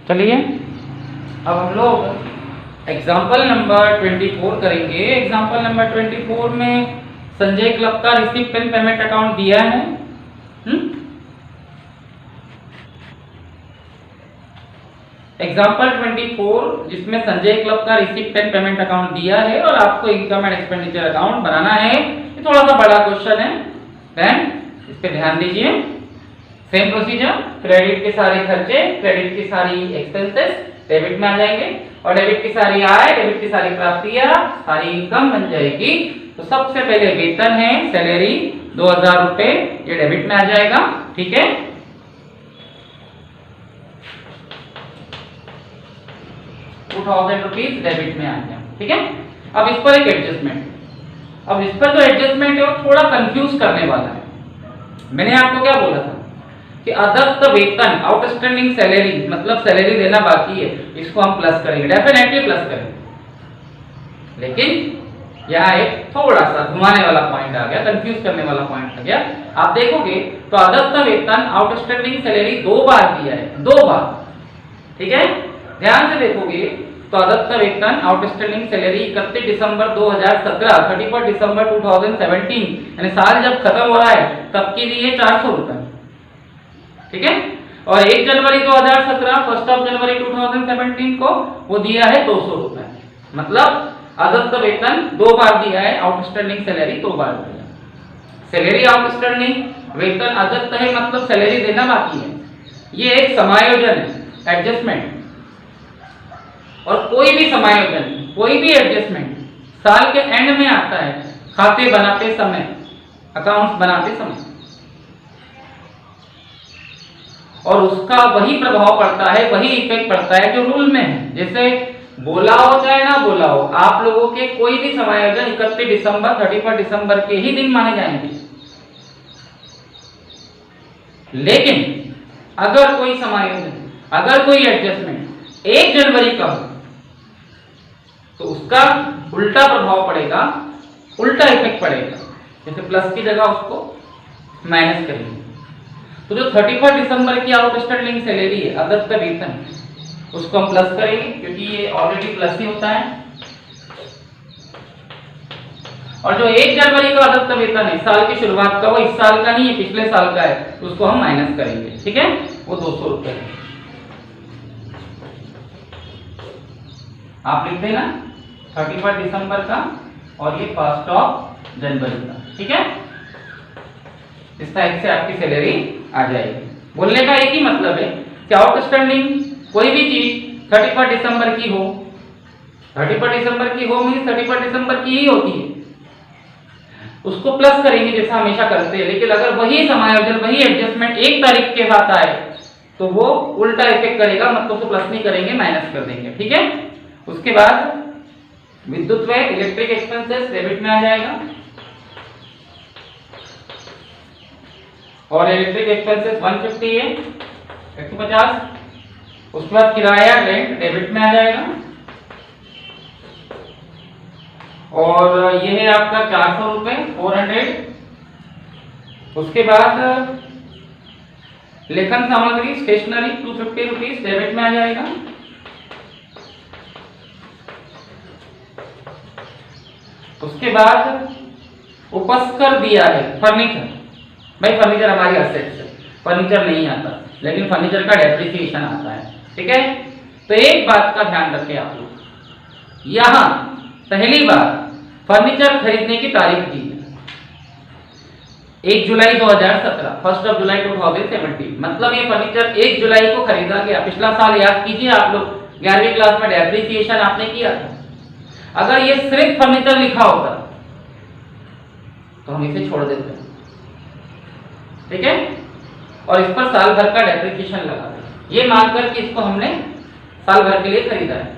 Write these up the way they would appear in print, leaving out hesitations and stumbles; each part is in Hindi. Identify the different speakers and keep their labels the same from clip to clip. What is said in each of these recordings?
Speaker 1: चलिए अब हम लोग एग्जाम्पल नंबर 24 करेंगे। एग्जाम्पल नंबर 24 में संजय क्लब का रिसिप्ट एंड पेमेंट अकाउंट दिया है। एग्जाम्पल 24 जिसमें संजय क्लब का रिसिप्ट एंड पेमेंट अकाउंट दिया है और आपको इनकम एंड एक्सपेंडिचर अकाउंट बनाना है। ये थोड़ा सा बड़ा क्वेश्चन है, देन इस पे ध्यान दीजिए। सेम प्रोसीजर, क्रेडिट के सारे खर्चे, क्रेडिट की सारी एक्सपेंसेस डेबिट में आ जाएंगे और डेबिट की सारी आय, डेबिट की सारी प्राप्तियां, सारी इनकम बन जाएगी। तो सबसे पहले वेतन है, सैलरी 2000 रुपए, ये डेबिट में आ जाएगा। ठीक है, ₹2000 डेबिट में आ गया। ठीक है, अब इस पर एक एडजस्टमेंट, अब इस पर जो एडजस्टमेंट है वो थोड़ा कंफ्यूज करने वाला है। मैंने आपको क्या बोला था कि अदत्त वेतन, आउटस्टैंडिंग सैलरी, मतलब सैलरी देना बाकी है, इसको हम प्लस करेंगे, डेफिनेटली प्लस करेंगे। लेकिन यहाँ एक थोड़ा सा घुमाने वाला पॉइंट आ गया, कंफ्यूज करने वाला पॉइंट आ गया। आप देखोगे तो अदत्त वेतन, आउटस्टैंडिंग सैलरी 2 बार दिया है, 2 बार। ठीक है, ध्यान से देखोगे तो अदत्त वेतन, आउटस्टैंडिंग सैलरी 31 दिसंबर 2017, 31 दिसंबर 2017 यानी साल जब खत्म हो रहा है तब की दी है 400 रुपए। ठीक है, और 1 जनवरी 2017, 1 जनवरी 2017 को वो दिया है 200 रुपए। मतलब अदत्त वेतन 2 बार दिया है, आउटस्टैंडिंग सैलरी 2 बार दिया है। सैलरी आउटस्टैंडिंग, वेतन अदत्त है मतलब सैलरी देना बाकी है। ये एक समायोजन है, एडजस्टमेंट। और कोई भी समायोजन, कोई भी एडजस्टमेंट साल के एंड में आता है, खाते बनाते समय, अकाउंट्स बनाते समय, और उसका वही प्रभाव पड़ता है, वही इफेक्ट पड़ता है जो रूल में है। जैसे बोला हो चाहे ना बोला हो, आप लोगों के कोई भी समायोजन 31 दिसंबर, 31 दिसंबर के ही दिन माने जाएंगे। लेकिन अगर कोई समायोजन, अगर कोई एडजस्टमेंट 1 जनवरी का हो तो उसका उल्टा प्रभाव पड़ेगा, उल्टा इफेक्ट पड़ेगा। जैसे प्लस की जगह उसको माइनस करेंगे। तो जो 31 दिसंबर की आउटस्टैंडिंग सैलरी है, अदत्त वेतन, उसको हम प्लस करेंगे क्योंकि ये ऑलरेडी प्लस ही होता है। और जो 1 जनवरी का अदत्त वेतन है, साल की शुरुआत का, वो इस साल का नहीं है, पिछले साल का है, तो उसको हम माइनस करेंगे। ठीक है, वो 200 रुपए है। आप लिखते ना 31 दिसंबर का और ये 1 जनवरी का। ठीक है, इस टाइप से आपकी सैलरी आ जाएगी। बोलने का एक ही मतलब है कि आउटस्टैंडिंग कोई भी चीज 31 दिसंबर की हो, 31 दिसंबर की हो मीन्स 31 दिसंबर की ही होती है, उसको प्लस करेंगे जैसा हमेशा करते हैं। लेकिन अगर वही समायोजन, वही एडजस्टमेंट 1 तारीख के साथ आए तो वो उल्टा इफेक्ट करेगा, मतलब उसको प्लस नहीं करेंगे, माइनस कर देंगे। ठीक है, उसके बाद विद्युत व्यय, इलेक्ट्रिक एक्सपेंसेस डेबिट में आ जाएगा और इलेक्ट्रिक एक्सपेंसेस 150 है, 150। उसके बाद किराया, रेंट डेबिट में आ जाएगा और ये है आपका 400 रुपए, 400। उसके बाद लेखन सामग्री, स्टेशनरी 250 रुपीज डेबिट में आ जाएगा। उसके बाद उपस्कर दिया है, फर्नीचर। भाई फर्नीचर हमारी असेट्स है, फर्नीचर नहीं आता, लेकिन फर्नीचर का डेप्रिसिएशन आता है। ठीक है, तो एक बात का ध्यान रखें आप लोग, यहां पहली बार फर्नीचर खरीदने की तारीख दी है 1 जुलाई 2017, 1 जुलाई 2017। मतलब ये फर्नीचर 1 जुलाई को खरीदा गया। पिछला साल याद कीजिए आप लोग, 11वीं क्लास में डेप्रिसिएशन आपने किया था। अगर ये सिर्फ फर्नीचर लिखा होता तो हम इसे छोड़ देते हैं। ठीक है, और इस पर साल भर का डेप्रिसिएशन लगा दें, ये मानकर कि इसको हमने साल भर के लिए खरीदा है।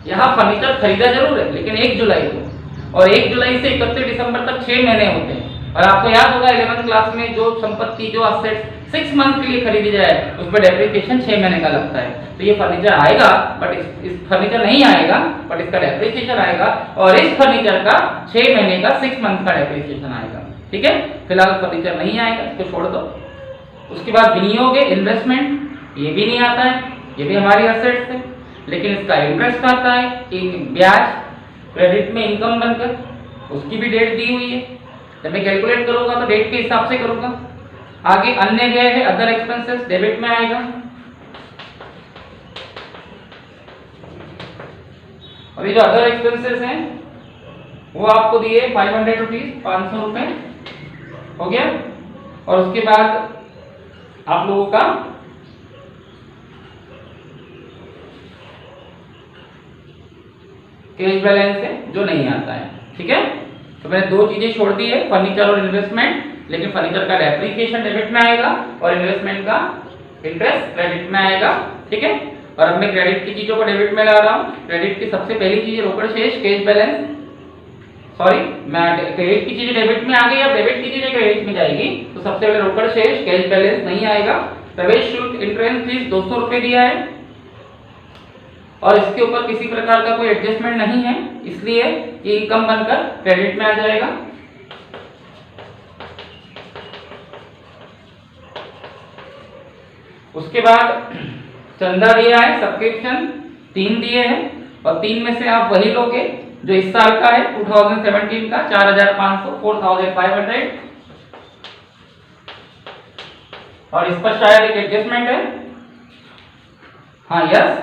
Speaker 1: यहाँ फर्नीचर खरीदा जरूर है लेकिन 1 जुलाई को, और 1 जुलाई से 31 दिसंबर तक 6 महीने होते हैं। और आपको याद होगा 11वीं क्लास में जो संपत्ति, जो असेट्स 6 मंथ के लिए खरीदी जाए उस पर डेप्रिसिएशन 6 महीने का लगता है। तो ये फर्नीचर आएगा, बट इस फर्नीचर नहीं आएगा, बट इसका डेप्रिसिएशन आएगा और इस फर्नीचर का 6 महीने का, 6 मंथ का डेप्रिसिएशन आएगा। ठीक है, फिलहाल फर्नीचर नहीं आएगा, इसको छोड़ दो। उसके बाद विनियोग, इन्वेस्टमेंट, ये भी नहीं आता है। ये भी हमारी असेट्स है, लेकिन इसका इंटरेस्ट आता है ब्याज क्रेडिट में इनकम बनकर, उसकी भी डेट दी हुई है। जब मैं कैलकुलेट करूंगा तो डेट के हिसाब से करूंगा। आगे अन्य व्यय है, अदर एक्सपेंसेस डेबिट में आएगा। अभी जो अदर एक्सपेंसेस हैं वो आपको दिए 500 रुपीज, 500 रुपए हो गया। और उसके बाद आप लोगों का कैश बैलेंस है जो नहीं आता है, ठीक है। तो मैंने दो चीजें छोड़ दी है, फर्नीचर और इन्वेस्टमेंट, लेकिन फर्नीचर का डेप्रिसिएशन डेबिट में आएगा और इन्वेस्टमेंट का इंटरेस्ट क्रेडिट में आएगा, ठीक है। और अब मैं क्रेडिट की चीजों को डेबिट में ला रहा हूँ। क्रेडिट की सबसे पहली चीज रोकड़ शेष कैश बैलेंस, सॉरी मैं क्रेडिट की चीजें डेबिट में आ गई, अब डेबिट की चीजें क्रेडिट में जाएगी। तो सबसे पहले रोकड़ शेष कैश बैलेंस नहीं आएगा। प्रवेश शुल्क एंट्रेंस फीस 200 रुपए दिया है और इसके ऊपर किसी प्रकार का कोई एडजस्टमेंट नहीं है, इसलिए ये इनकम बनकर क्रेडिट में आ जाएगा। उसके बाद चंदा दिया है, सब्सक्रिप्शन 3 दिए हैं और 3 में से आप वही लोगे जो इस साल का है 2017 का 4500, 4500 और इस पर शायद एक एडजस्टमेंट है। हाँ यस,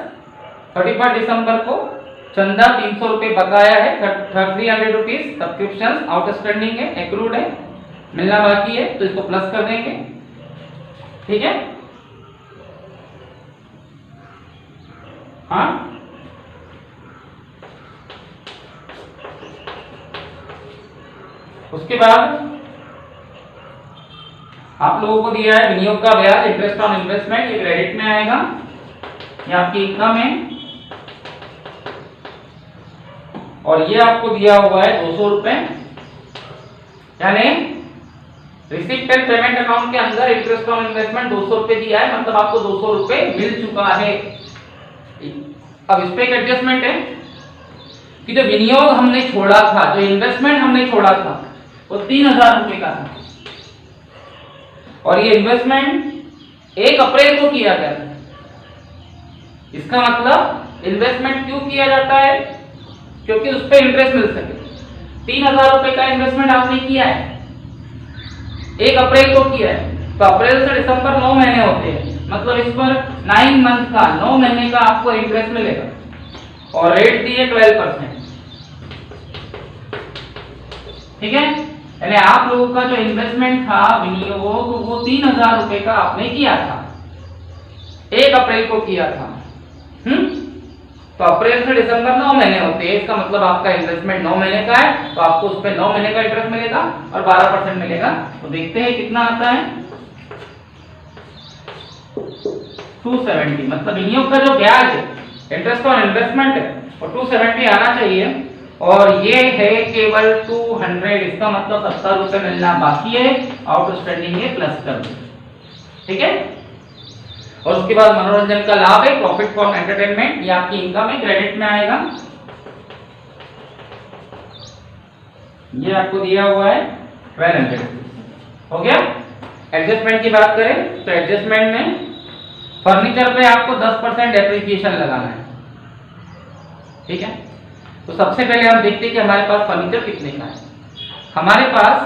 Speaker 1: 31 दिसंबर को चंदा 300 रुपए बकाया है, 300 रुपीज सब्सक्रिप्शन आउटस्टैंडिंग है, एक्रूड है, मिलना बाकी है, तो इसको प्लस कर देंगे, ठीक है। हाँ उसके बाद आप लोगों को दिया है विनियोग का ब्याज, इंटरेस्ट ऑन इन्वेस्टमेंट, ये क्रेडिट में आएगा, ये आपकी इनकम है। और ये आपको दिया हुआ है 200 रुपए, यानी रिसीप्ट एंड पेमेंट अकाउंट के अंदर इंटरेस्ट ऑन इन्वेस्टमेंट 200 रुपए दिया है, मतलब आपको 200 रुपए मिल चुका है। अब इस पे एक एडजस्टमेंट है कि जो विनियोग हमने छोड़ा था, जो इन्वेस्टमेंट हमने छोड़ा था वो 3000 रुपए का था और ये इन्वेस्टमेंट 1 अप्रैल को किया गया था। इसका मतलब इन्वेस्टमेंट क्यों किया जाता है, क्योंकि उस पर इंटरेस्ट मिल सके। 3000 रुपए का इन्वेस्टमेंट आपने किया है, 1 अप्रैल को किया है, तो अप्रैल से दिसंबर 9 महीने होते हैं, मतलब इस पर 9 मंथ का, 9 महीने का आपको इंटरेस्ट मिलेगा और रेट दी है 12%, ठीक है। यानी आप लोगों का जो इन्वेस्टमेंट था विनियोग वो 3000 रुपए का आपने किया था, 1 अप्रैल को किया था। तो अप्रैल से दिसंबर 9 महीने होते हैं, इसका मतलब आपका इन्वेस्टमेंट 9 महीने का है, तो आपको उस पर 9 महीने का इंटरेस्ट मिलेगा और 12% मिलेगा। तो देखते हैं कितना आता है, 270, मतलब विनियोग का जो ब्याज है, इंटरेस्ट ऑन इन्वेस्टमेंट है, वो 270 आना चाहिए और ये है केवल 200, इसका मतलब 70 रुपए मिलना बाकी है, आउटस्टैंडिंग है, प्लस कर दो, ठीक है। और उसके बाद मनोरंजन का लाभ है, प्रॉफिट फ्रॉम एंटरटेनमेंट, ये आपकी इनकम है, क्रेडिट में आएगा। ये आपको दिया हुआ है 1200, हो गया। एडजस्टमेंट की बात करें तो एडजस्टमेंट में फर्नीचर पे आपको 10% डेप्रिसिएशन लगाना है, ठीक है। तो सबसे पहले हम देखते हैं कि हमारे पास फर्नीचर कितने का है। हमारे पास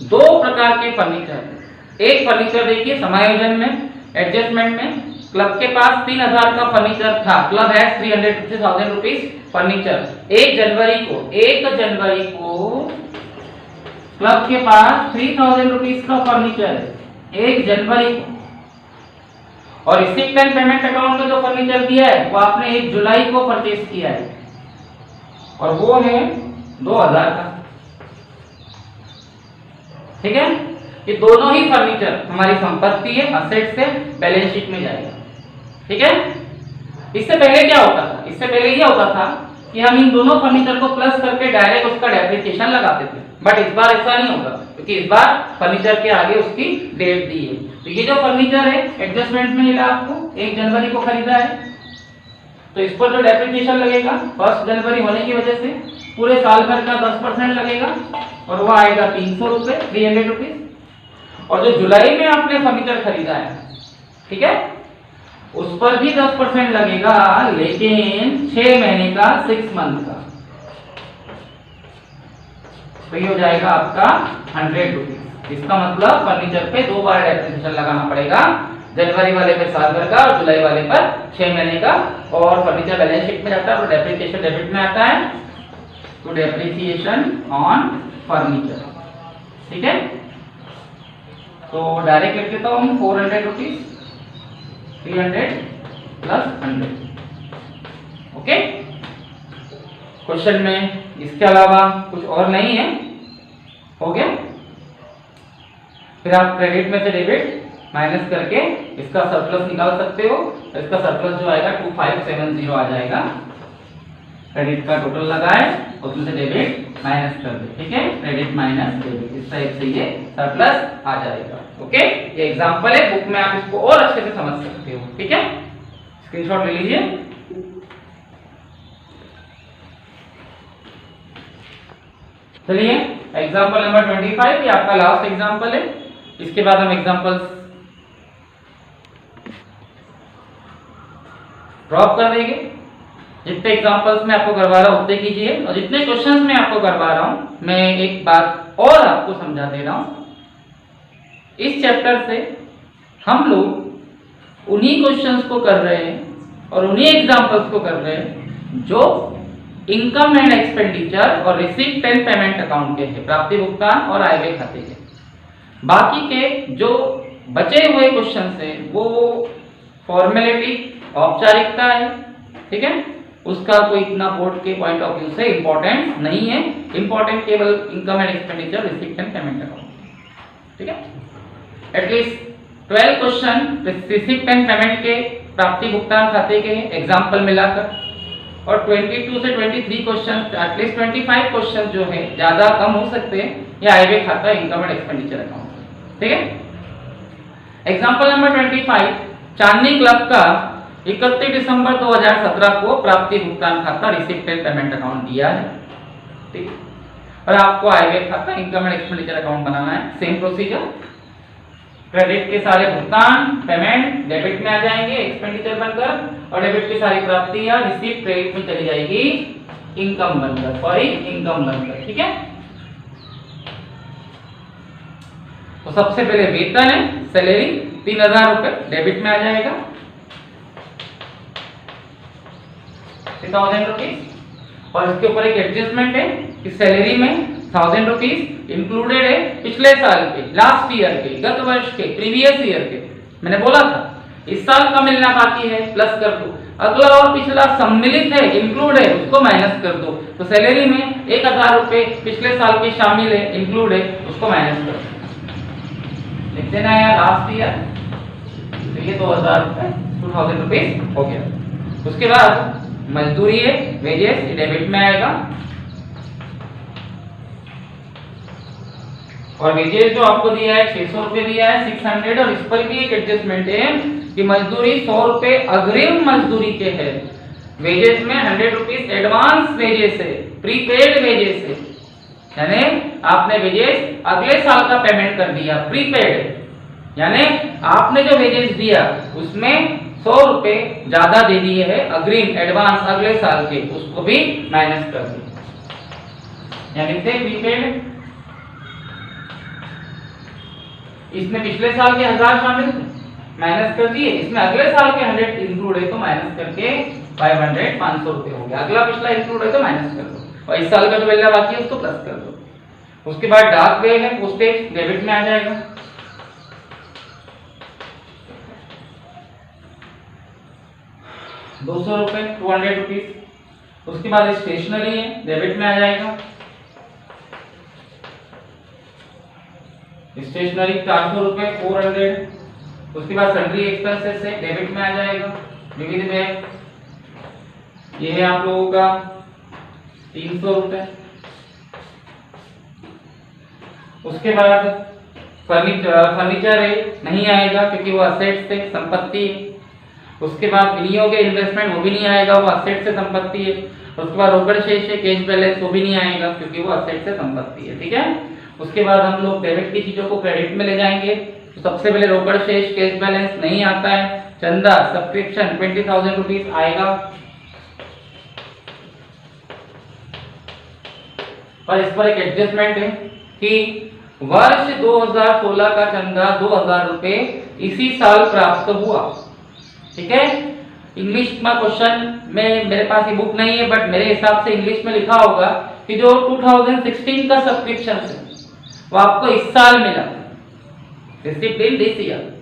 Speaker 1: 2 प्रकार के फर्नीचर है। एक फर्नीचर देखिए समायोजन में, एडजस्टमेंट में, क्लब के पास 3000 का फर्नीचर था, क्लब है 350,000 रुपीज फर्नीचर। 1 जनवरी को क्लब के पास 3000 रुपीज का फर्नीचर है, 1 जनवरी को। और रिसीप्ट एंड पेमेंट अकाउंट में जो फर्नीचर दिया है वो आपने 1 जुलाई को परचेज किया है और वो है 2000 का, ठीक है। ये दोनों ही फर्नीचर हमारी संपत्ति है, असेट्स से बैलेंस शीट में जाएगा, ठीक है। इससे पहले क्या होता था, इससे पहले ये होता था कि हम इन दोनों फर्नीचर को प्लस करके डायरेक्ट उसका डेप्रिसिएशन लगाते थे, बट इस बार ऐसा नहीं होगा क्योंकि इस बार फर्नीचर के आगे उसकी डेट दी है। तो ये जो फर्नीचर है एडजस्टमेंट में मिला आपको, 1 जनवरी को खरीदा है, तो इस पर जो डेप्रिसिएशन लगेगा 1 जनवरी होने की वजह से पूरे साल भर का 10% लगेगा और वो आएगा 300 रुपए, 300 रुपीज। और जो जुलाई में आपने फर्नीचर खरीदा है, ठीक है, उस पर भी 10% लगेगा, लेकिन 6 महीने का, 6 मंथ का, तो ये हो जाएगा आपका 100 रुपीज। इसका मतलब फर्नीचर पे 2 बार डेप्रिसिएशन लगाना पड़ेगा, जनवरी वाले पे साल भर का और जुलाई वाले पर 6 महीने का। और फर्नीचर बैलेंस शीट में जाता है तो डेप्रिसिएशन डेबिट में आता है, तो डेप्रिसिएशन ऑन फर्नीचर, ठीक है। तो डायरेक्ट लिख देता हूँ 400 रुपीज, 300 प्लस 100, ओके। क्वेश्चन में इसके अलावा कुछ और नहीं है, हो गया। फिर आप क्रेडिट में से डेबिट माइनस करके इसका सरप्लस निकाल सकते हो। इसका सरप्लस जो आएगा 2570 आ जाएगा। क्रेडिट का टोटल लगाए, उसमें से डेबिट माइनस कर दे, ठीक है, क्रेडिट माइनस डेबिट, इस टाइप से ये सरप्लस आ जाएगा, ओके। ये एग्जांपल है, बुक में आप इसको और अच्छे से समझ सकते हो, ठीक है। स्क्रीनशॉट ले लीजिए। चलिए एग्जांपल नंबर 25, ये आपका लास्ट एग्जांपल है। इसके बाद हम एग्जांपल्स ड्रॉप कर देंगे। जितने एग्जांपल्स मैं आपको करवा रहा हूं उतने कीजिए, और जितने क्वेश्चंस मैं आपको करवा रहा हूं मैं एक बात और आपको समझा दे रहा हूं। इस चैप्टर से हम लोग उन्हीं क्वेश्चंस को कर रहे हैं और उन्हीं एग्जांपल्स को कर रहे हैं जो इनकम एंड एक्सपेंडिचर और रिसीप्ट एंड पेमेंट अकाउंट के हैं, प्राप्ति भुगतान और आय व्यय खाते के। बाकी के जो बचे हुए क्वेश्चन है वो फॉर्मेलिटी, औपचारिकता है, ठीक है। उसका कोई इतना बोर्ड के पॉइंट ऑफ व्यू से इंपॉर्टेंट नहीं है। इंपॉर्टेंट केवल income and expenditure, receipt and payment account, ठीक है। At least 12 question receipt and payment के, प्राप्ति भुगतान खाते के एग्जाम्पल मिलाकर, और 22 से 23 क्वेश्चन, एटलीस्ट 25 क्वेश्चन जो है, ज्यादा कम हो सकते हैं, या आय व्यय खाता, इनकम एंड एक्सपेंडिचर अकाउंट, ठीक है। एग्जाम्पल नंबर 25, चांदनी क्लब का 31 दिसंबर 2017 को प्राप्ति भुगतान खाता, रिसीप्ट एंड पेमेंट अकाउंट दिया है, ठीक है। और आपको आय व्यय खाता, इनकम एंड एक्सपेंडिचर अकाउंट बनाना है। सेम प्रोसीजर, क्रेडिट के सारे भुगतान, पेमेंट डेबिट में आ जाएंगे एक्सपेंडिचर बनकर, और डेबिट की सारी प्राप्ति या रिसीप्ट क्रेडिट में चली जाएगी इनकम बनकर, सॉरी इनकम बनकर, ठीक है। तो सबसे पहले वेतन है, सैलरी 3000 रुपए डेबिट में आ जाएगा, 3000 रुपीज। और इसके ऊपर एक एडजस्टमेंट है कि सैलरी में 1000 रुपीज इंक्लूडेड है पिछले साल के, लास्ट ईयर के, गत वर्ष के, प्रीवियस ईयर के। मैंने बोला था इस साल का मिलना बाकी है, प्लस कर दो। अगला और पिछला सम्मिलित है, इंक्लूड है, उसको माइनस कर दो। तो सैलरी में 1000 रुपए पिछले साल के शामिल है, इंक्लूड है, उसको माइनस कर दो। लिख देना है लास्ट ईयर, तो ये 2000 रुपए, 2000 रुपीज हो गया। उसके बाद मजदूरी है, वेजेस, डेबिट में आएगा, और वेजेस जो आपको दिया है 600 रुपए दिया है, 600। और इस पर भी एक एडजस्टमेंट है कि मजदूरी 100 रुपए अग्रिम मजदूरी के है, वेजेस में 100 रुपीज एडवांस वेजेस है, प्रीपेड वेजेस है, यानी आपने वेजेस अगले साल का पेमेंट कर दिया, प्रीपेड, यानी आपने जो वेजेस दिया उसमें 100 रुपए ज्यादा दे दिए है, अग्रिम एडवांस अगले साल के, उसको भी माइनस कर दिया, यानी से प्रीपेड। इसमें पिछले साल के 1000 शामिल माइनस कर दिए, इसमें अगले साल के 100 इंक्लूड है तो माइनस करके 500 500 रुपए हो गया। अगला पिछला इंक्लूड है तो माइनस कर दो, और इस साल का जो बिल बाकी है उसको प्लस कर दो। उसके बाद डाक पे है, पोस्टेज डेबिट में आ जाएगा, ₹200, 200 रुपीज। उसके बाद स्टेशनरी है, डेबिट में आ जाएगा, स्टेशनरी 400 रुपए, 400। उसके बाद सन्ड्री एक्सपेंसेस है, डेबिट में आ जाएगा, विविध व्यय, ये है आप लोगों का 300 रुपए। उसके बाद फर्नीचर है, नहीं आएगा क्योंकि वो असेट से संपत्ति है। उसके बाद विनियोग है, इन्वेस्टमेंट, वो भी नहीं आएगा, वो असेट से संपत्ति है। उसके बाद रोकड़ शेष है, कैश बैलेंस, वो भी नहीं आएगा क्योंकि वो असेट से संपत्ति है, ठीक है। उसके बाद हम लोग डेबिट की चीजों को क्रेडिट में ले जाएंगे, तो सबसे पहले रोकड़ शेष, कैश बैलेंस नहीं आता है, चंदा सब्सक्रिप्शन 20,000 रुपीज आएगा। और इस पर एक एडजस्टमेंट है कि वर्ष 2016 का चंदा 2,000 रुपए इसी साल प्राप्त हुआ। ठीक है, इंग्लिश में क्वेश्चन में मेरे पास ये बुक नहीं है, बट मेरे हिसाब से इंग्लिश में लिखा होगा कि जो 2016 का सब्सक्रिप्शन है वो आपको इस साल मिला, received in this year.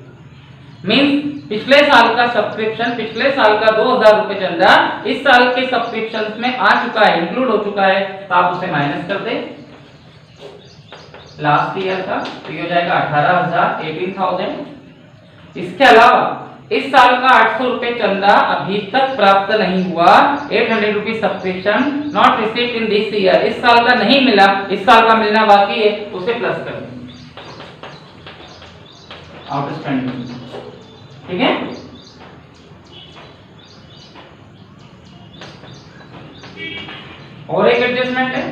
Speaker 1: Means पिछले साल का सब्सक्रिप्शन, पिछले साल का 2,000 रुपए चंदा इस साल के सब्सक्रिप्शन में आ चुका है, इंक्लूड हो चुका है, तो आप उसे माइनस कर दें लास्ट ईयर का, तो ये हो जाएगा 18,000, 18,000। इसके अलावा इस साल का 800 रुपए चंदा अभी तक प्राप्त नहीं हुआ, 800 rupees subscription not received in this year, इस साल का नहीं मिला, इस साल का मिलना बाकी है, उसे प्लस कर दें आउटस्टैंडिंग। ठीक है, और एक एडजस्टमेंट है,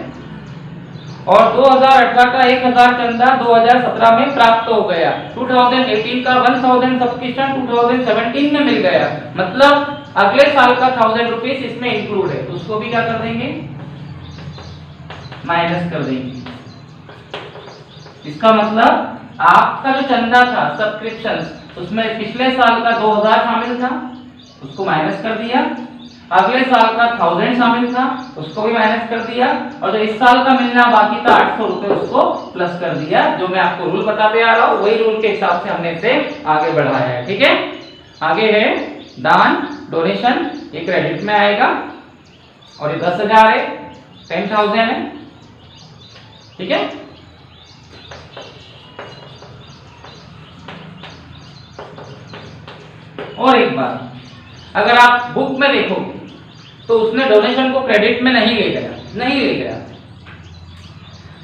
Speaker 1: और 2018 का 1,000 चंदा 2017 में प्राप्त हो गया, 2018 का 1,000 सब्सक्रिप्शन 2017 में मिल गया, मतलब अगले साल का 1,000 रुपीज इसमें इंक्लूड है, तो उसको भी क्या कर देंगे, माइनस कर देंगे। इसका मतलब आपका जो चंदा था सब्सक्रिप्शन, उसमें पिछले साल का 2,000 शामिल था, उसको माइनस कर दिया, अगले साल का 1,000 शामिल था, उसको भी माइनस कर दिया, और जो इस साल का मिलना बाकी था 800 रुपए, उसको प्लस कर दिया। जो मैं आपको रूल बताते आ रहा हूँ वही रूल के हिसाब से हमने इसे आगे बढ़ाया है। ठीक है, आगे है दान, डोनेशन, ये क्रेडिट में आएगा, और ये 10,000 है, 10,000 है। ठीक है, और एक बात, अगर आप बुक में देखोगे तो उसने डोनेशन को क्रेडिट में नहीं ले गया, नहीं ले गया।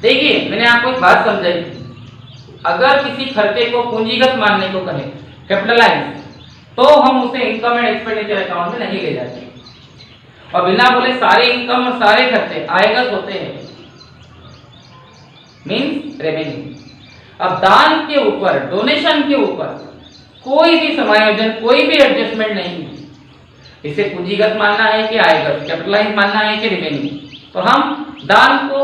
Speaker 1: देखिए, मैंने आपको एक बात समझाई, अगर किसी खर्चे को पूंजीगत मानने को कहे, कैपिटलाइज, तो हम उसे इनकम एंड एक्सपेंडिचर अकाउंट में नहीं ले जाते, और बिना बोले सारे इनकम और सारे खर्चे आयगत होते हैं, मींस रेवेन्यू। अब दान के ऊपर, डोनेशन के ऊपर कोई भी समायोजन, कोई भी एडजस्टमेंट नहीं है। इसे पूंजीगत मानना है कि आयगत, कैपिटलाइज मानना है कि रेवेन्यू, तो हम दान को,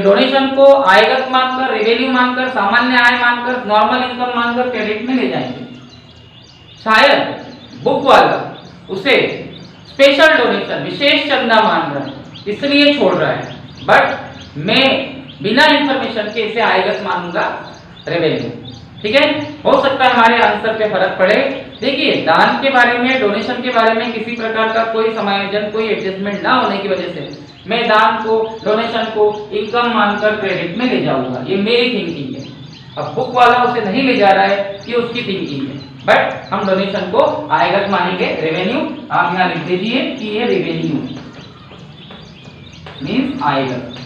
Speaker 1: डोनेशन को आयगत मानकर, रेवेन्यू मानकर, सामान्य आय मानकर, नॉर्मल इनकम मानकर क्रेडिट में ले जाएंगे। शायद बुक वाला उसे स्पेशल डोनेशन, विशेष चंदा मान रहा है, इसलिए छोड़ रहा है, बट मैं बिना इंफॉर्मेशन के इसे आयगत मानूंगा, रेवेन्यू। ठीक है, हो सकता है हमारे आंसर पे फर्क पड़े। देखिए, दान के बारे में, डोनेशन के बारे में किसी प्रकार का कोई समायोजन, कोई एडजस्टमेंट ना होने की वजह से मैं दान को, डोनेशन को इनकम मानकर क्रेडिट में ले जाऊंगा, ये मेरी थिंकिंग है। अब बुक वाला उसे नहीं ले जा रहा है, ये उसकी थिंकिंग है, बट हम डोनेशन को आयगत मानेंगे, रेवेन्यू। आप यहाँ लिख दीजिए कि ये रेवेन्यू मीन्स आयगत,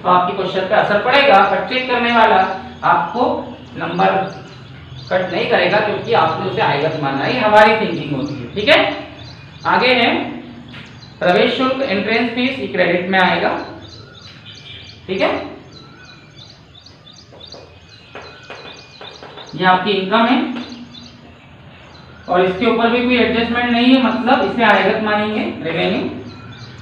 Speaker 1: तो आपकी क्वेश्चन पे असर पड़ेगा, बट चेक करने वाला आपको नंबर कट नहीं करेगा, क्योंकि आपने उसे आयगत मानना है, हमारी थिंकिंग होती है। ठीक है, आगे है प्रवेश शुल्क, एंट्रेंस फीस, ये क्रेडिट में आएगा। ठीक है, ये आपकी इनकम है, और इसके ऊपर भी कोई एडजस्टमेंट नहीं है, मतलब इसे आयगत मानेंगे, रेवेन्यू।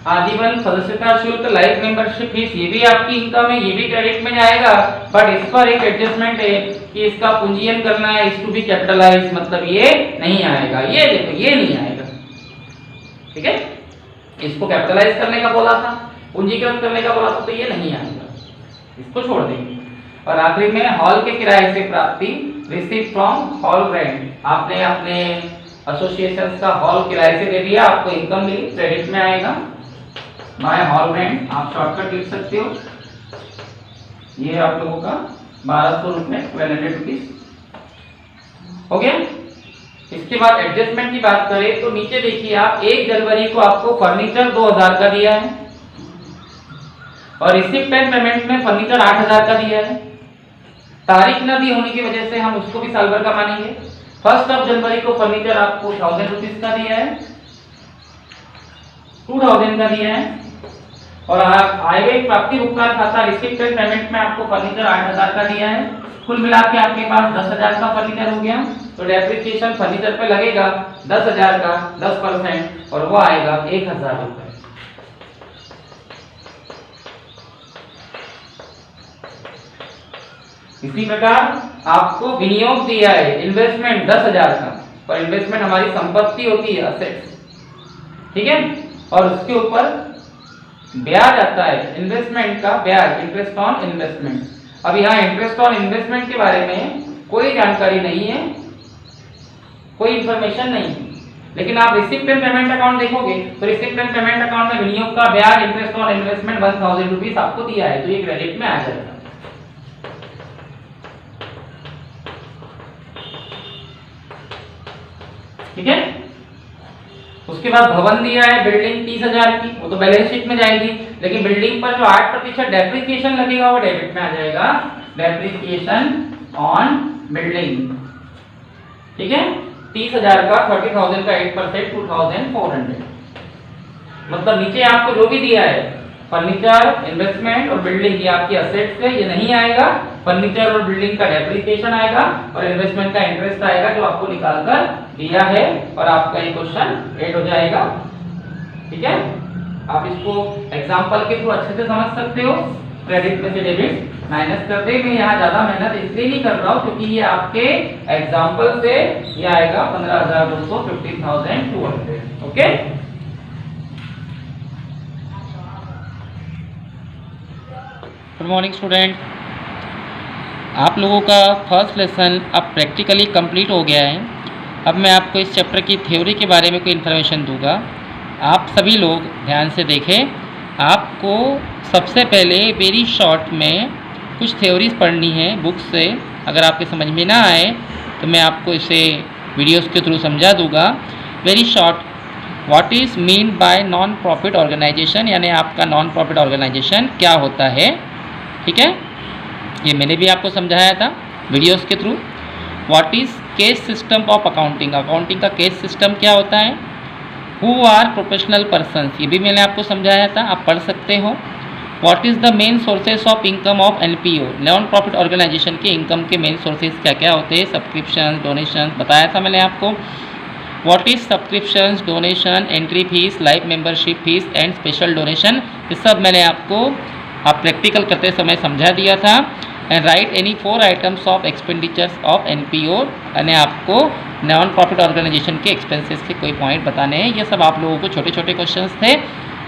Speaker 1: आजीवन सदस्यता शुल्क, लाइफ मेंबरशिप फीस, ये भी आपकी इनकम है, ये भी क्रेडिट में जाएगा, बट इस पर एक एडजस्टमेंट है कि इसका पूंजीयन करना है, इस टू बी कैपिटलाइज, मतलब ये नहीं आएगा, ये देखो ये नहीं आएगा। ठीक है, इसको कैपिटलाइज करने का बोला था, पूंजीकृत करने का बोला था, तो ये नहीं आएगा, इसको छोड़ देंगे। और आखिरी में हॉल के किराए से प्राप्ति, रिसीव फ्रॉम हॉल रेंट, आपने अपने एसोसिएशन का हॉल किराए से दे दिया, आपको इनकम मिली, क्रेडिट में आएगा। बाय हॉल रेंट, आप शॉर्टकट लिख सकते हो, ये आप लोगों का 1,200 रुपये, 1,200 रुपीज हो गया। इसके बाद एडजस्टमेंट की बात करें तो नीचे देखिए आप, 1 जनवरी को आपको फर्नीचर 2,000 का दिया है, और रिसिप्ट एंड पेमेंट में फर्नीचर 8,000 का दिया है। तारीख न दी होने की वजह से हम उसको भी साल भर का मानेंगे। 1 जनवरी को फर्नीचर आपको 1,000 रुपीज का दिया है, 2,000 का दिया है, और आय व्यय प्राप्ति भुगतान खाता रिसिप्ट एंड पेमेंट में आपको फर्नीचर 8,000 का दिया है। कुल मिला के आपके पास 10,000 का फर्नीचर हो गया। तो डेप्रिसिएशन फर्नीचर पे लगेगा 10,000 का 10% और वो आएगा 1,000 रुपए। इसी प्रकार आपको विनियोग दिया है इन्वेस्टमेंट 10,000 का, और इन्वेस्टमेंट हमारी संपत्ति होती है, असेट्स, ठीक है, और उसके ऊपर ब्याज आता है इन्वेस्टमेंट का ब्याज, इंटरेस्ट ऑन इन्वेस्टमेंट। अब यहाँ इंटरेस्ट ऑन इन्वेस्टमेंट के बारे में कोई जानकारी नहीं है, कोई इंफॉर्मेशन नहीं है, लेकिन आप रिसिप्ट एंड पेमेंट अकाउंट देखोगे तो रिसिप्ट एंड पेमेंट अकाउंट में विनियोग का ब्याज इंटरेस्ट ऑन इन्वेस्टमेंट 1000 रुपीज आपको दिया है, तो ये क्रेडिट में आ जाएगा। ठीक है, उसके बाद भवन दिया है बिल्डिंग 30,000 की, वो तो बैलेंस शीट में जाएगी, लेकिन बिल्डिंग पर जो 8% डेप्रिसिएशन लगेगा वो डेबिट में आ जाएगा, डेप्रिसिएशन ऑन बिल्डिंग। ठीक है, 30,000 का 30,000 का 8% 2,400, मतलब नीचे आपको जो भी दिया है फर्नीचर, इन्वेस्टमेंट और बिल्डिंग, ये आपकी असेट्स है, ये नहीं आएगा। फर्नीचर और बिल्डिंग का डेप्रिसिएशन आएगा और इन्वेस्टमेंट का इंटरेस्ट आएगा जो आपको निकाल कर दिया है, और आपका ये क्वेश्चन 8 हो जाएगा। ठीक है, आप इसको एग्जांपल के थ्रू अच्छे से समझ सकते हो। क्रेडिट में से डेबिट माइनस करते हैं। मैं यहाँ ज्यादा मेहनत इसलिए नहीं कर रहा हूँ क्योंकि ये आपके एग्जांपल से ये आएगा 15,200 15,200। ओके, गुड मॉर्निंग स्टूडेंट, आप लोगों का फर्स्ट लेसन अब प्रैक्टिकली कंप्लीट हो गया है। अब मैं आपको इस चैप्टर की थ्योरी के बारे में कोई इन्फॉर्मेशन दूंगा। आप सभी लोग ध्यान से देखें। आपको सबसे पहले वेरी शॉर्ट में कुछ थ्योरीज पढ़नी है बुक से। अगर आपके समझ में ना आए तो मैं आपको इसे वीडियोस के थ्रू समझा दूंगा। Very short, what is mean by non profit organization, यानी आपका नॉन प्रॉफिट ऑर्गेनाइजेशन क्या होता है। ठीक है, ये मैंने भी आपको समझाया था वीडियोस के through. What is case system of accounting, accounting का केस सिस्टम क्या होता है। हु आर प्रोफेशनल पर्सन्स, ये भी मैंने आपको समझाया था, आप पढ़ सकते हो। What is the main sources of income of NPO, non profit organization के इनकम के मेन सोर्सेज क्या क्या होते हैं। सब्सक्रिप्शन, डोनेशन बताया था मैंने आपको। What is subscription, donation, entry fees, life membership fees and special donation, ये सब मैंने आपको आप प्रैक्टिकल करते समय समझा दिया था। And right any 4 items of expenditures of NPO, यानी आपको नॉन प्रॉफिट ऑर्गेनाइजेशन के एक्सपेंसेस के कोई पॉइंट बताने हैं। ये सब आप लोगों को छोटे छोटे क्वेश्चंस थे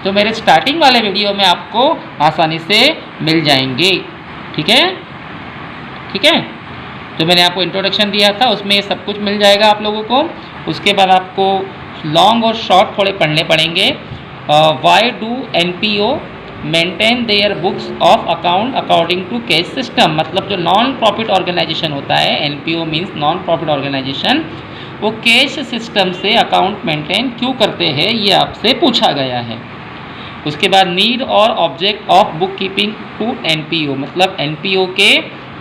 Speaker 1: जो मेरे स्टार्टिंग वाले वीडियो में आपको आसानी से मिल जाएंगे। ठीक है, ठीक है, तो मैंने आपको इंट्रोडक्शन दिया था, उसमें ये सब कुछ मिल जाएगा आप लोगों को। उसके बाद आपको लॉन्ग और शॉर्ट थोड़े पढ़ने पड़ेंगे। Why do NPO maintain their books of account according to cash system, मतलब जो नॉन प्रॉफिट ऑर्गेनाइजेशन होता है, NPO means non profit organization, वो कैश सिस्टम से अकाउंट मेंटेन क्यों करते हैं, ये आपसे पूछा गया है। उसके बाद नीड और object of book keeping to NPO, मतलब एनपीओ के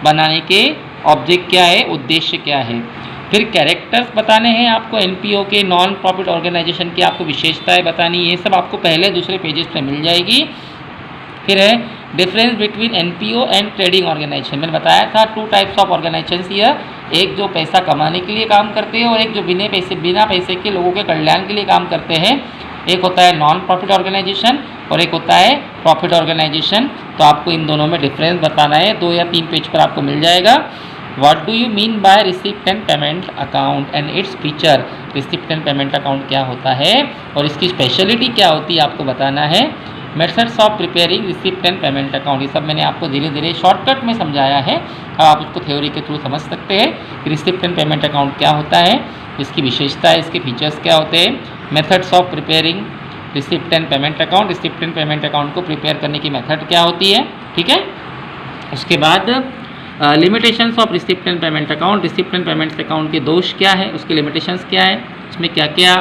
Speaker 1: बनाने के ऑब्जेक्ट क्या है, उद्देश्य क्या है। फिर कैरेक्टर्स बताने हैं आपको एनपीओ के, नॉन प्रॉफिट ऑर्गेनाइजेशन की आपको विशेषताएं बतानी, ये सब आपको पहले दूसरे पेजेस पे मिल जाएगी। फिर है difference between NPO and trading organization, मैंने बताया था 2 टाइप्स ऑफ ऑर्गेनाइजेशन हियर, एक जो पैसा कमाने के लिए काम करते हैं और एक जो बिना पैसे के लोगों के कल्याण के लिए काम करते हैं। एक होता है नॉन प्रॉफिट ऑर्गेनाइजेशन और एक होता है प्रॉफिट ऑर्गेनाइजेशन। तो आपको इन दोनों में डिफरेंस बताना है, 2 या 3 पेज पर आपको मिल जाएगा। What do you mean by receipt and payment account and its feature, receipt and payment account क्या होता है और इसकी स्पेशलिटी क्या होती है आपको बताना है। Methods of preparing receipt and payment account, ये सब मैंने आपको धीरे धीरे शॉर्टकट में समझाया है। अब आप उसको थ्योरी के थ्रू समझ सकते हैं कि रिसिप्ट एंड पेमेंट अकाउंट क्या होता है, इसकी विशेषता है, इसके फीचर्स क्या होते हैं। Methods of preparing receipt and payment account, receipt and payment account को प्रिपेयर करने की मेथड क्या होती है। ठीक है, उसके बाद limitations of receipt and payment account, receipt and payment account के दोष क्या है, उसके लिमिटेशंस क्या है, उसमें क्या क्या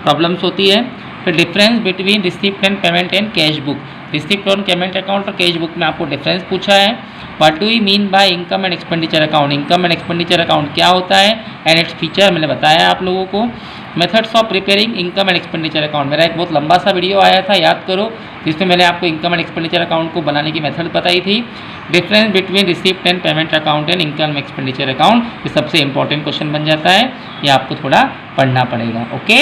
Speaker 1: प्रॉब्लम्स होती है। फिर difference between receipt and payment and cash book, receipt और पेमेंट अकाउंट और कैश बुक में आपको डिफरेंस पूछा है। What do you mean by income and expenditure account, income and expenditure account क्या होता है एंड इट्स फीचर मैंने बताया आप लोगों को। Methods of preparing income and expenditure account. मेरा एक बहुत लंबा सा वीडियो आया था, याद करो, जिसमें मैंने आपको इनकम एंड एक्सपेंडिचर अकाउंट को बनाने की मेथड बताई थी। Difference between receipt and payment account and income expenditure account, ये सबसे इंपॉर्टेंट क्वेश्चन बन जाता है, ये आपको थोड़ा पढ़ना पड़ेगा। ओके,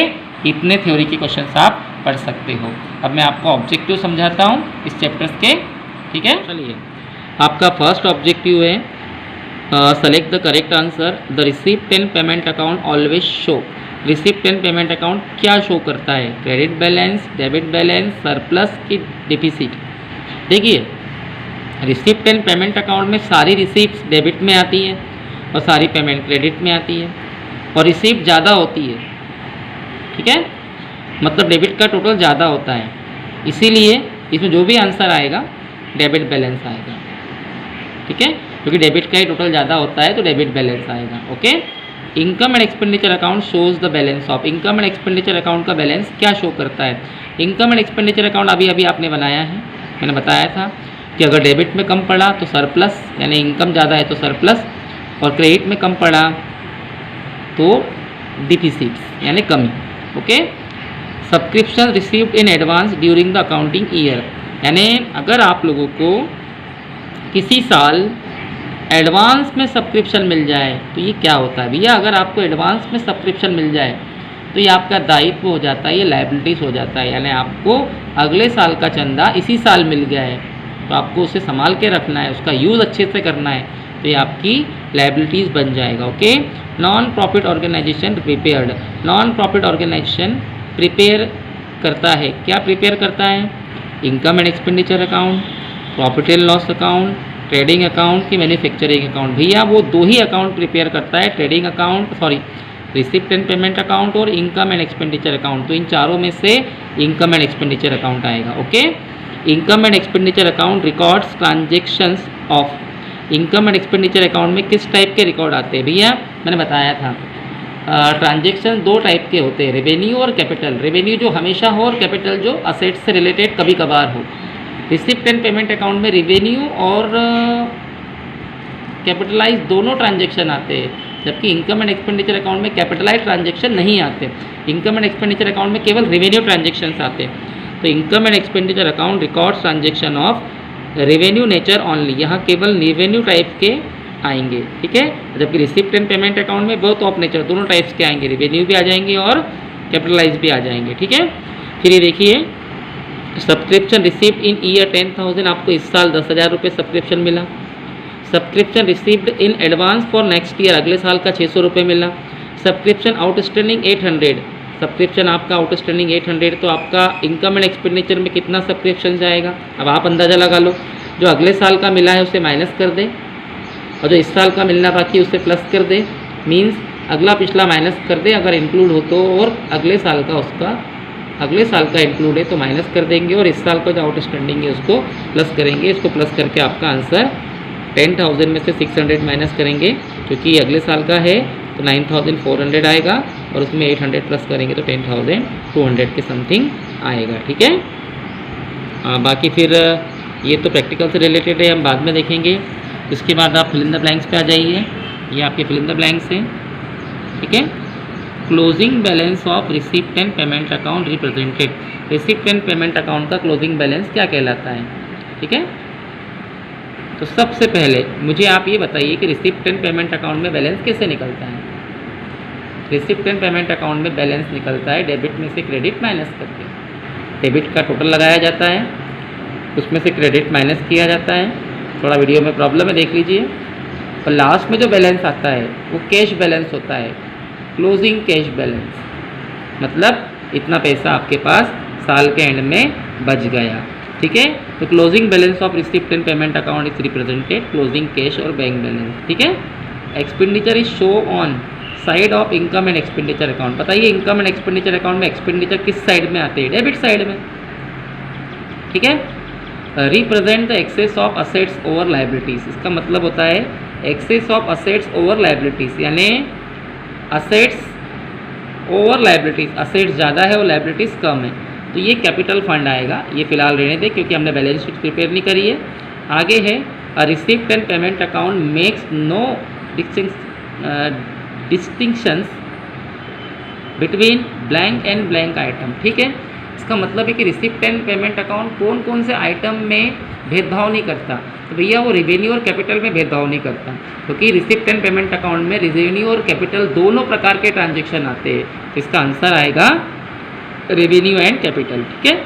Speaker 1: इतने थ्योरी के क्वेश्चन आप पढ़ सकते हो। अब मैं आपको ऑब्जेक्टिव समझाता हूँ इस चैप्टर्स के, ठीक है। चलिए, आपका फर्स्ट ऑब्जेक्टिव है select the correct answer. The receipt and payment account always show. Receipt and payment account क्या शो करता है? Credit balance, debit balance, surplus की डिफिसिट। देखिए, रिसिप्ट एंड पेमेंट अकाउंट में सारी रिसिप्ट्स डेबिट में आती हैं और सारी पेमेंट क्रेडिट में आती है, और रिसिप्ट ज़्यादा होती है, ठीक है, मतलब डेबिट का टोटल ज़्यादा होता है, इसीलिए इसमें जो भी आंसर आएगा डेबिट बैलेंस आएगा, ठीक है, क्योंकि डेबिट का ही टोटल ज़्यादा होता है तो डेबिट बैलेंस आएगा। Okay, income and expenditure account shows the balance of. Income and expenditure account का बैलेंस क्या शो करता है? इनकम एंड एक्सपेंडिचर अकाउंट अभी अभी आपने बनाया है, मैंने बताया था कि अगर डेबिट में कम पड़ा तो सरप्लस, यानी इनकम ज़्यादा है तो सरप्लस, और क्रेडिट में कम पड़ा तो डिफिसिट यानी कमी। Okay, subscription received in advance during the accounting year, यानी अगर आप लोगों को किसी साल एडवांस में सब्सक्रिप्शन मिल जाए तो ये क्या होता है भैया? अगर आपको एडवांस में सब्सक्रिप्शन मिल जाए तो ये आपका दायित्व हो जाता है, ये लायबिलिटीज़ हो जाता है, यानी आपको अगले साल का चंदा इसी साल मिल गया है तो आपको उसे संभाल के रखना है, उसका यूज़ अच्छे से करना है, तो ये आपकी लायबिलिटीज़ बन जाएगा। Okay, non profit organization prepared. Non profit organization prepare करता है, क्या प्रिपेयर करता है? Income and expenditure account, profit and loss account, trading account की मैन्युफैक्चरिंग अकाउंट। भैया वो दो ही अकाउंट प्रिपेयर करता है, trading account, sorry, receipt and payment account और इनकम एंड एक्सपेंडिचर अकाउंट। तो इन चारों में से इनकम एंड एक्सपेंडिचर अकाउंट आएगा। Okay, income and expenditure account records transactions of. Income and expenditure account में किस टाइप के रिकॉर्ड आते हैं भैया? मैंने बताया था, ट्रांजेक्शन दो टाइप के होते हैं, रेवेन्यू और कैपिटल। रेवेन्यू जो हमेशा हो और कैपिटल जो असेट्स से रिलेटेड कभी कभार हो। रिसिप्ट एंड पेमेंट अकाउंट में रेवेन्यू और कैपिटलाइज दोनों ट्रांजेक्शन आते हैं, जबकि इनकम एंड एक्सपेंडिचर अकाउंट में कैपिटलाइज ट्रांजेक्शन नहीं आते। इनकम एंड एक्सपेंडिचर अकाउंट में केवल रेवेन्यू ट्रांजेक्शन्स आते हैं। तो income and expenditure account records transaction of revenue nature only, यहाँ केवल रेवेन्यू टाइप के आएंगे, ठीक है, जबकि रिसिप्ट एंड पेमेंट अकाउंट में बोथ ऑफ नेचर, दोनों टाइप्स के आएंगे, रेवेन्यू भी आ जाएंगे और कैपिटलाइज भी आ जाएंगे, ठीक है। फिर ये देखिए, सब्सक्रिप्शन रिसीव्ड इन ईयर 10,000, आपको इस साल 10,000 रुपये सब्सक्रिप्शन मिला। Subscription received in advance for next year, अगले साल का 600 रुपये मिला। सब्सक्रिप्शन आउटस्टैंडिंग 800, सब्सक्रिप्शन आपका आउटस्टैंडिंग 800, तो आपका इनकम एंड एक्सपेंडिचर में कितना सब्सक्रिप्शन जाएगा? अब आप अंदाज़ा लगा लो, जो अगले साल का मिला है उसे माइनस कर दे और जो इस साल का मिलना बाकी उसे प्लस कर दे, मीन्स अगला पिछला माइनस कर दे अगर इंक्लूड हो तो, और अगले साल का उसका अगले साल का इंक्लूड है तो माइनस कर देंगे, और इस साल का जो आउटस्टैंडिंग है उसको प्लस करेंगे। इसको प्लस करके आपका आंसर 10,000 में से 600 माइनस करेंगे, क्योंकि अगले साल का है तो 9,400 आएगा, और उसमें 800 प्लस करेंगे तो 10,200 के समथिंग आएगा, ठीक है। बाकी फिर ये तो प्रैक्टिकल से रिलेटेड है, हम बाद में देखेंगे। इसके बाद आप फिल इन द ब्लैंक्स पे आ जाइए, ये आपके फिल इन द ब्लैंक्स हैं, ठीक है। Closing balance of receipt and payment account represented. Receipt and payment account का क्लोजिंग बैलेंस क्या कहलाता है, ठीक है। तो सबसे पहले मुझे आप ये बताइए कि रिसिप्ट एंड पेमेंट अकाउंट में बैलेंस कैसे निकलता है? रिसिप्ट एंड पेमेंट अकाउंट में बैलेंस निकलता है डेबिट में से क्रेडिट माइनस करके। डेबिट का टोटल लगाया जाता है, उसमें से क्रेडिट माइनस किया जाता है, थोड़ा वीडियो में प्रॉब्लम है देख लीजिए, और लास्ट में जो बैलेंस आता है वो कैश बैलेंस होता है, क्लोजिंग कैश बैलेंस, मतलब इतना पैसा आपके पास साल के एंड में बच गया, ठीक है। तो closing balance of receipt and payment account is represented closing cash और बैंक बैलेंस, ठीक है। Expenditure is show on side of income and expenditure account. बताइए इनकम एंड एक्सपेंडिचर अकाउंट में एक्सपेंडिचर किस साइड में आते हैं? डेबिट साइड में, ठीक है। Represent the excess of assets over liabilities, इसका मतलब होता है excess of assets over liabilities, यानी असेट्स ओवर लाइबिलिटीज़, असेट्स ज़्यादा है और लाइबिलिटीज़ कम है, तो ये कैपिटल फंड आएगा। ये फिलहाल रहने दें क्योंकि हमने बैलेंस शीट प्रिपेयर नहीं करी है। आगे है a receipt and payment account makes no distinctions between blank and blank item, ठीक है। इसका मतलब है कि रिसिप्ट एंड पेमेंट अकाउंट कौन कौन से आइटम में भेदभाव नहीं करता, तो भैया वो रेवेन्यू और कैपिटल में भेदभाव नहीं करता, क्योंकि रिसिप्ट एंड पेमेंट अकाउंट में रेवेन्यू और कैपिटल दोनों प्रकार के ट्रांजेक्शन आते हैं। तो इसका आंसर आएगा रेवेन्यू एंड कैपिटल, ठीक है।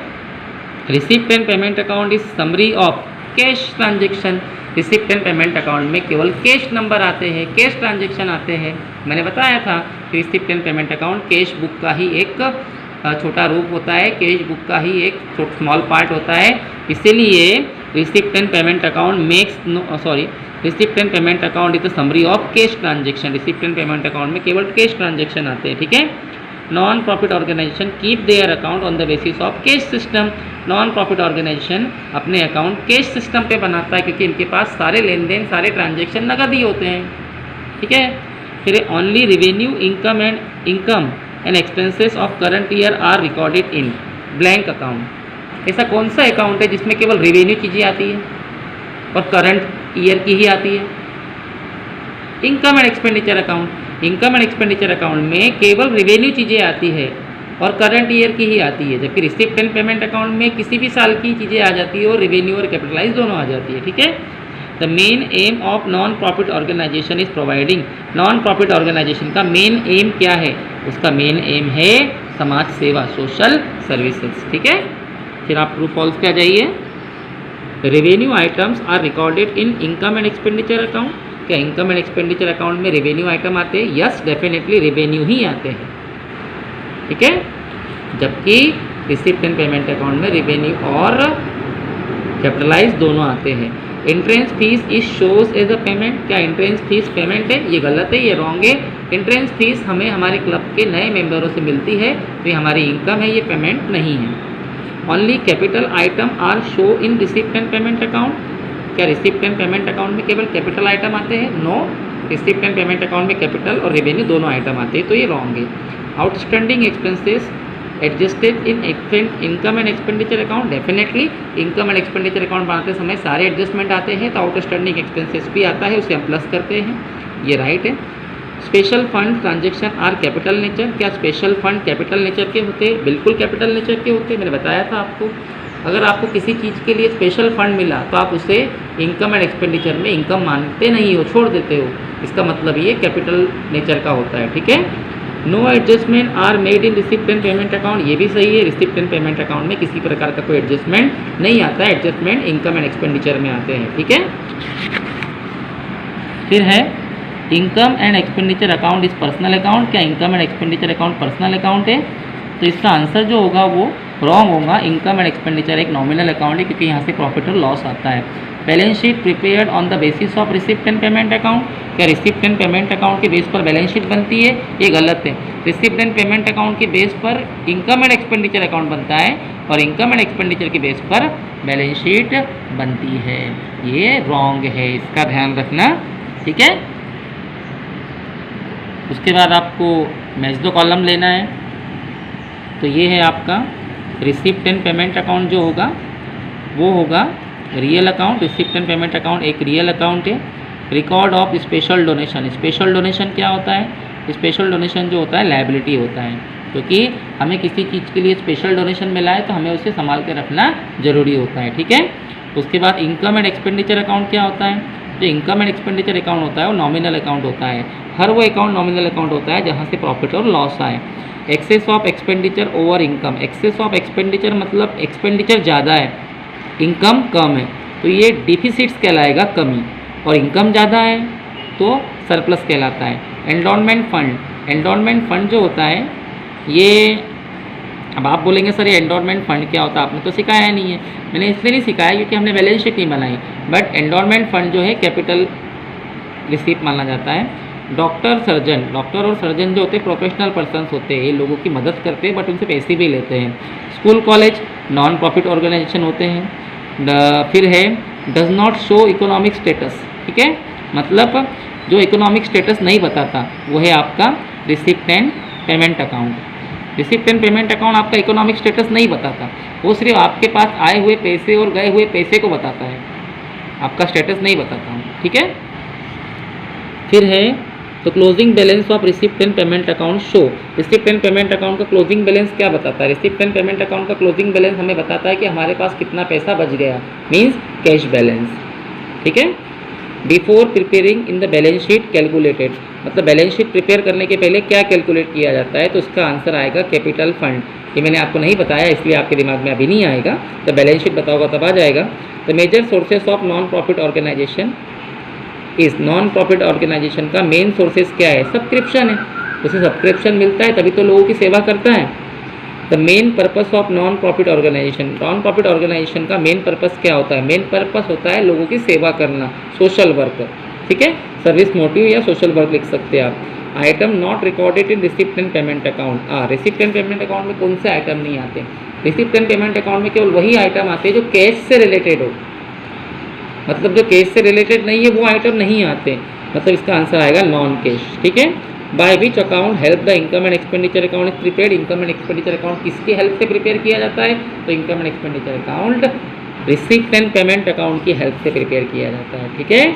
Speaker 1: Receipt and payment account is summary of cash transaction. Receipt and payment account में केवल कैश नंबर आते हैं, कैश ट्रांजेक्शन आते हैं। मैंने बताया था कि receipt and payment account cash book का ही एक छोटा रूप होता है, कैश बुक का ही एक स्मॉल पार्ट होता है। इसीलिए receipt and payment account receipt and payment account is the summary of cash transaction. Receipt and payment account में केवल कैश ट्रांजेक्शन आते हैं, ठीक है। Non profit organisation keep their account on the basis of cash system. Non profit organisation अपने अकाउंट कैश सिस्टम पे बनाता है, क्योंकि इनके पास सारे लेन देन, सारे ट्रांजेक्शन नगद ही होते हैं, ठीक है। फिर only revenue income and expenses of current year are recorded in blank account. ऐसा कौन सा अकाउंट है जिसमें केवल रेवेन्यू चीज़ें आती है और करंट ईयर की ही आती है? Income and expenditure account. Income and expenditure account में केवल रेवेन्यू चीज़ें आती है और करंट ईयर की ही आती है, जबकि रिसिप्ट एंड पेमेंट अकाउंट में किसी भी साल की चीज़ें आ जाती है और रेवेन्यू और कैपिटलाइज दोनों आ जाती है, ठीक है। The main aim of non profit organisation is providing. Non profit organisation का मेन एम क्या है? उसका मेन एम है समाज सेवा, सोशल सर्विसेज, ठीक है। फिर आप ट्रू फॉल्स पे आ जाइए। Revenue items are recorded in income and expenditure account. क्या इनकम एंड एक्सपेंडिचर अकाउंट में रेवेन्यू आइटम आते हैं? यस, डेफिनेटली रेवेन्यू ही आते हैं, ठीक है। जबकि रिसिप्ट एंड पेमेंट अकाउंट में रेवेन्यू और कैपिटलाइज दोनों आते हैं। Entrance fees is shows as a payment. क्या एंट्रेंस फीस पेमेंट है? ये गलत है, ये रॉन्ग है। एंट्रेंस फीस हमें हमारे क्लब के नए मेंबरों से मिलती है, तो ये हमारी इनकम है, ये पेमेंट नहीं है। Only capital item are show in receipt and payment account. क्या रिसिप्ट एंड पेमेंट अकाउंट में केवल कैपिटल आइटम आते हैं? No, receipt and payment account में कैपिटल और रेवेन्यू दोनों आइटम आते हैं, तो ये रॉन्ग है। Outstanding expenses adjusted in income and expenditure account. Definitely income and expenditure account बनाते समय सारे एडजस्टमेंट आते हैं, तो आउटस्टैंडिंग एक्सपेंसेस भी आता है, उसे हम प्लस करते हैं, ये राइट है। Special fund transaction are capital nature. क्या स्पेशल फंड कैपिटल नेचर के होते हैं? बिल्कुल कैपिटल नेचर के होते हैं, मैंने बताया था आपको। अगर आपको किसी चीज़ के लिए स्पेशल फंड मिला तो आप उसे इनकम एंड एक्सपेंडिचर में इनकम मानते नहीं हो, छोड़ देते हो, इसका मतलब ये कैपिटल नेचर का होता है, ठीक है। No adjustment are made in receipt and payment account. ये भी सही है, रिसिप्ट एंड पेमेंट अकाउंट में किसी प्रकार का कोई एडजस्टमेंट नहीं आता है, एडजस्टमेंट इनकम एंड एक्सपेंडिचर में आते हैं, ठीक है। फिर है income and expenditure account is personal account. क्या income and expenditure account personal account है? तो इसका आंसर जो होगा वो रॉन्ग होगा। इनकम एंड एक्सपेंडिचर एक नॉमिनल अकाउंट है, क्योंकि यहाँ से प्रॉफिट और लॉस आता है। Balance sheet prepared on the basis of receipt and payment account. क्या रिसिप्ट एंड पेमेंट अकाउंट के बेस पर बैलेंस शीट बनती है? ये गलत है। रिसिप्ट एंड पेमेंट अकाउंट के बेस पर इनकम एंड एक्सपेंडिचर अकाउंट बनता है और इनकम एंड एक्सपेंडिचर के बेस पर बैलेंस शीट बनती है, ये रॉन्ग है, इसका ध्यान रखना, ठीक है। उसके बाद आपको मैच द कॉलम लेना है, तो ये है आपका रिसिप्ट एंड पेमेंट अकाउंट जो होगा वो होगा real account. Receipt and payment account एक रियल अकाउंट है। Record of special donation. Special donation क्या होता है? स्पेशल डोनेशन जो होता है लायबिलिटी होता है, क्योंकि हमें किसी चीज़ के लिए स्पेशल डोनेशन मिला है तो हमें उसे संभाल के रखना जरूरी होता है, ठीक है। उसके बाद इनकम एंड एक्सपेंडिचर अकाउंट क्या होता है? जो इनकम एंड एक्सपेंडिचर अकाउंट होता है वो नॉमिनल अकाउंट होता है। हर वो अकाउंट नॉमिनल अकाउंट होता है जहाँ से प्रॉफिट और लॉस आए। Excess of expenditure over income. Excess of expenditure मतलब एक्सपेंडिचर ज़्यादा है, इनकम कम है, तो ये डिफिसिट्स कहलाएगा, कमी, और इनकम ज़्यादा है तो सरप्लस कहलाता है। Endowment fund. एंडोनमेंट फंड जो होता है ये, अब आप बोलेंगे सर ये एंडोनमेंट फंड क्या होता है, आपने तो सिखाया नहीं है। मैंने इसलिए नहीं सिखाया क्योंकि हमने बैलेंस शीट नहीं बनाई, बट एंडोनमेंट फंड जो है कैपिटल रिसीप्ट माना जाता है। Doctor surgeon. डॉक्टर और सर्जन जो होते हैं प्रोफेशनल पर्सन्स होते हैं, ये लोगों की मदद करते हैं बट उनसे पैसे भी लेते हैं। School college non profit organisation होते हैं। फिर है does not show economic status, ठीक है, मतलब जो इकोनॉमिक स्टेटस नहीं बताता वो है आपका receipt and payment account. Receipt and payment account आपका इकोनॉमिक स्टेटस नहीं बताता, वो सिर्फ आपके पास आए हुए पैसे और गए हुए पैसे को बताता है, आपका स्टेटस नहीं बताता, ठीक है। फिर है तो closing balance of receipt and payment account show. Receipt and payment account का क्लोजिंग बैलेंस क्या बताता है? रिसिप्ट एंड पेमेंट अकाउंट का क्लोजिंग बैलेंस हमें बताता है कि हमारे पास कितना पैसा बच गया, मीन्स कैश बैलेंस। ठीक है। Before preparing in the balance sheet calculated, मतलब बैलेंस शीट प्रिपेयर करने के पहले क्या कैलकुलेट किया जाता है? तो उसका आंसर आएगा कैपिटल फंड। ये मैंने आपको नहीं बताया इसलिए आपके दिमाग में अभी नहीं आएगा, तो बैलेंस शीट बताओगा तब आ जाएगा। The major sources of non profit organisation इस नॉन प्रॉफिट ऑर्गेनाइजेशन का मेन सोर्सेज क्या है? सब्सक्रिप्शन है। उसे सब्सक्रिप्शन मिलता है तभी तो लोगों की सेवा करता है। The main purpose of non profit organisation, non profit organisation का मेन पर्पस क्या होता है? मेन पर्पस होता है लोगों की सेवा करना, सोशल वर्क। ठीक है, सर्विस मोटिव या सोशल वर्क लिख सकते हैं आप। Item not recorded in receipt and payment account. Receipt and payment account में कौन से आइटम नहीं आते? रिसिप्ट एंड पेमेंट अकाउंट में केवल वही आइटम आते हैं जो कैश से रिलेटेड हो, मतलब जो कैश से रिलेटेड नहीं है वो आइटम नहीं आते, मतलब इसका आंसर आएगा नॉन कैश। ठीक है। By which account help the income and expenditure account is prepared. Income and expenditure account किसके हेल्प से प्रिपेयर किया जाता है? तो income and expenditure account receipt and payment account की हेल्प से प्रिपेयर किया जाता है। ठीक है।